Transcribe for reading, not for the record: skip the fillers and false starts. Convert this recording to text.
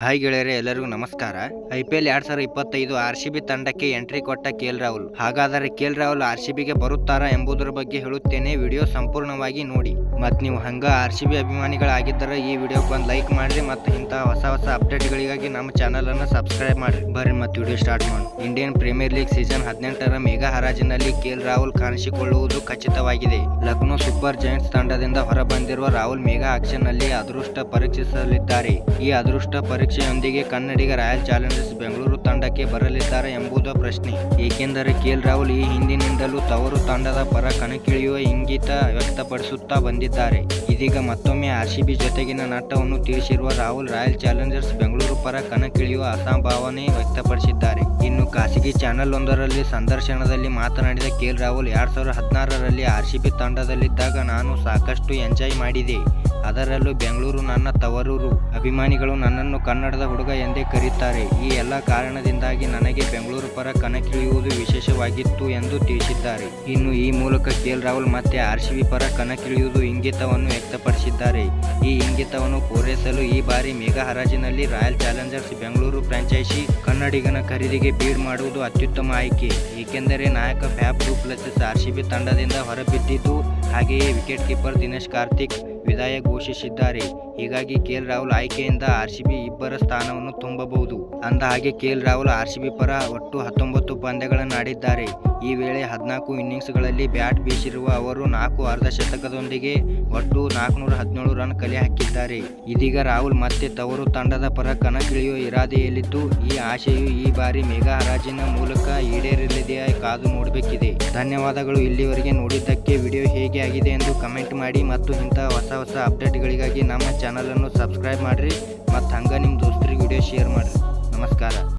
Hi ಗೆಳೆಯರೆ, ಎಲ್ಲರಿಗೂ ನಮಸ್ಕಾರ. IPL 2025 RCB ತಂಡಕ್ಕೆ ಎಂಟ್ರಿ ಕೊಟ್ಟ KL ರಾಹುಲ್. ಹಾಗಾದರೆ KL ರಾಹುಲ್ RCBಗೆ ಬರುತ್ತಾರಾ ಎಂಬುದರ ಬಗ್ಗೆ ಹೇಳುತ್ತೇನೆ. ವಿಡಿಯೋ ಸಂಪೂರ್ಣವಾಗಿ ನೋಡಿ. ಮತ್ತು ನೀವು ಹಂಗ RCB ಅಭಿಮಾನಿಗಳಾಗಿದ್ದರೆ ಈ ವಿಡಿಯೋಗೆ ಒಂದು ಲೈಕ್ ಮಾಡಿರಿ ಮತ್ತು ಇಂತಹ ಹೊಸ ಅಪ್ಡೇಟ್ಗಳಿಗಾಗಿ ನಮ್ಮ ಚಾನಲ್ ಅನ್ನು ಸಬ್ಸ್ಕ್ರೈಬ್ ಮಾಡಿರಿ. ಬರ್ರಿ ಮತ್ತು ವಿಡಿಯೋ ಸ್ಟಾರ್ಟ್ ಮಾಡಿ. ಇಂಡಿಯನ್ ಪ್ರೀಮಿಯರ್ ಲೀಗ್ ಸೀಸನ್ 18ರ ಮೆಗಾ ಹರಾಜಿನಲ್ಲಿ KL ರಾಹುಲ್ ಕಾಣಿಸಿಕೊಳ್ಳುವುದು ಖಚಿತವಾಗಿದೆ. ಲಕ್ನೋ ಸೂಪರ್ ಜೈಂಟ್ಸ್ ತಂಡದಿಂದ ಹೊರಬಂದಿರುವ ರಾಹುಲ್ ಮೆಗಾ ಆಕ್ಷನ್ ನಲ್ಲಿ ಅದೃಷ್ಟ ಪರೀಕ್ಷಿಸಲಿದ್ದಾರೆ. ಈ ಅದೃಷ್ಟ ಪರೀಕ್ಷೆಯೊಂದಿಗೆ ಕನ್ನಡಿಗ ರಾಯಲ್ ಚಾಲೆಂಜರ್ಸ್ ಬೆಂಗಳೂರು ತಂಡಕ್ಕೆ ಬರಲಿದ್ದಾರೆ ಎಂಬುದು ಪ್ರಶ್ನೆ. ಏಕೆಂದರೆ KL ರಾಹುಲ್ ಈ ಹಿಂದಿನಿಂದಲೂ ತವರು ತಂಡದ ಪರ ಕಣಕ್ಕಿಳಿಯುವ ಇಂಗಿತ ವ್ಯಕ್ತಪಡಿಸುತ್ತಾ ಬಂದಿದ್ದಾರೆ. ಇದೀಗ ಮತ್ತೊಮ್ಮೆ RCB ಜೊತೆಗಿನ ನಟ್ಟವನ್ನು ತೀರಿಸಿರುವ ರಾಹುಲ್ ರಾಯಲ್ ಚಾಲೆಂಜರ್ಸ್ ಬೆಂಗಳೂರು ಪರ ಕಣಕ್ಕಿಳಿಯುವ ಅಸಂಭಾವನೆ ವ್ಯಕ್ತಪಡಿಸಿದ್ದಾರೆ. ಇನ್ನು ಖಾಸಗಿ ಚಾನೆಲ್ ಒಂದರಲ್ಲಿ ಸಂದರ್ಶನದಲ್ಲಿ ಮಾತನಾಡಿದ KL ರಾಹುಲ್, 2016ರಲ್ಲಿ RCB ತಂಡದಲ್ಲಿದ್ದಾಗ ನಾನು ಸಾಕಷ್ಟು ಎಂಜಾಯ್ ಮಾಡಿದೆ. ಅದರಲ್ಲೂ ಬೆಂಗಳೂರು ನನ್ನ ತವರೂರು. ಅಭಿಮಾನಿಗಳು ನನ್ನನ್ನು ಕನ್ನಡದ ಹುಡುಗ ಎಂದೇ ಕರೆಯುತ್ತಾರೆ. ಈ ಎಲ್ಲ ಕಾರಣದಿಂದಾಗಿ ನನಗೆ ಬೆಂಗಳೂರು ಪರ ಕಣಕ್ಕಿಳಿಯುವುದು ವಿಶೇಷವಾಗಿತ್ತು ಎಂದು ತಿಳಿಸಿದ್ದಾರೆ. ಇನ್ನು ಈ ಮೂಲಕ KL ರಾಹುಲ್ ಮತ್ತೆ RCB ಪರ ಕಣಕ್ಕಿಳಿಯುವುದು ಇಂಗಿತವನ್ನು ವ್ಯಕ್ತಪಡಿಸಿದ್ದಾರೆ. ಈ ಇಂಗಿತವನ್ನು ಪೂರೈಸಲು ಈ ಬಾರಿ ಮೆಗಾ ಹರಾಜಿನಲ್ಲಿ ರಾಯಲ್ ಚಾಲೆಂಜರ್ಸ್ ಬೆಂಗಳೂರು ಫ್ರಾಂಚೈಸಿ ಕನ್ನಡಿಗನ ಖರೀದಿಗೆ ಬೀಡ್ ಮಾಡುವುದು ಅತ್ಯುತ್ತಮ ಆಯ್ಕೆ. ಏಕೆಂದರೆ ನಾಯಕ ಫ್ಯಾಫ್ ಡು ಪ್ಲೆಸಿಸ್ RCB ತಂಡದಿಂದ ಹೊರಬಿದ್ದಿದ್ದು, ಹಾಗೆಯೇ ವಿಕೆಟ್ ಕೀಪರ್ ದಿನೇಶ್ ಕಾರ್ತಿಕ್ ವಿದಾಯ ಘೋಷಿಸಿದ್ದಾರೆ. ಹೀಗಾಗಿ KL ರಾಹುಲ್ ಆಯ್ಕೆಯಿಂದ RCB ಇಬ್ಬರ ಸ್ಥಾನವನ್ನು ತುಂಬಬಹುದು. ಅಂದ ಹಾಗೆ KL ರಾಹುಲ್ RCB ಪರ ಒಟ್ಟು 19 ಪಂದ್ಯಗಳನ್ನು ಆಡಿದ್ದಾರೆ. ಈ ವೇಳೆ 14 ಇನ್ನಿಂಗ್ಸ್ಗಳಲ್ಲಿ ಬ್ಯಾಟ್ ಬೀಸಿರುವ ಅವರು 4 ಅರ್ಧಶತಕದೊಂದಿಗೆ ಒಟ್ಟು 417 ರನ್ ಕಲೆ ಹಾಕಿದ್ದಾರೆ. ಇದೀಗ ರಾಹುಲ್ ಮತ್ತೆ ತವರು ತಂಡದ ಪರ ಕಣಕ್ಕಿಳಿಯುವ ಇರಾದೆಯಲ್ಲಿದ್ದು, ಈ ಆಶೆಯು ಈ ಬಾರಿ ಮೆಗಾ ಹರಾಜಿನ ಮೂಲಕ ಈಡೇರಲಿದೆಯಾ ಕಾದು ನೋಡಬೇಕಿದೆ. ಧನ್ಯವಾದಗಳು. ಇಲ್ಲಿವರೆಗೆ ನೋಡಿದ್ದಕ್ಕೆ. ವಿಡಿಯೋ ಹೇಗೆ ಆಗಿದೆ ಎಂದು ಕಮೆಂಟ್ ಮಾಡಿ ಮತ್ತು ಇಂತಹ ಹೊಸ ಅಪ್ಡೇಟ್ಗಳಿಗಾಗಿ ನಮ್ಮ ಚಾನಲನ್ನು ಸಬ್ಸ್ಕ್ರೈಬ್ ಮಾಡಿರಿ ಮತ್ತು ಹಂಗೆ ನಿಮ್ಮ ದೋಸ್ತರಿಗೆ ವಿಡಿಯೋ ಶೇರ್ ಮಾಡಿರಿ. ನಮಸ್ಕಾರ.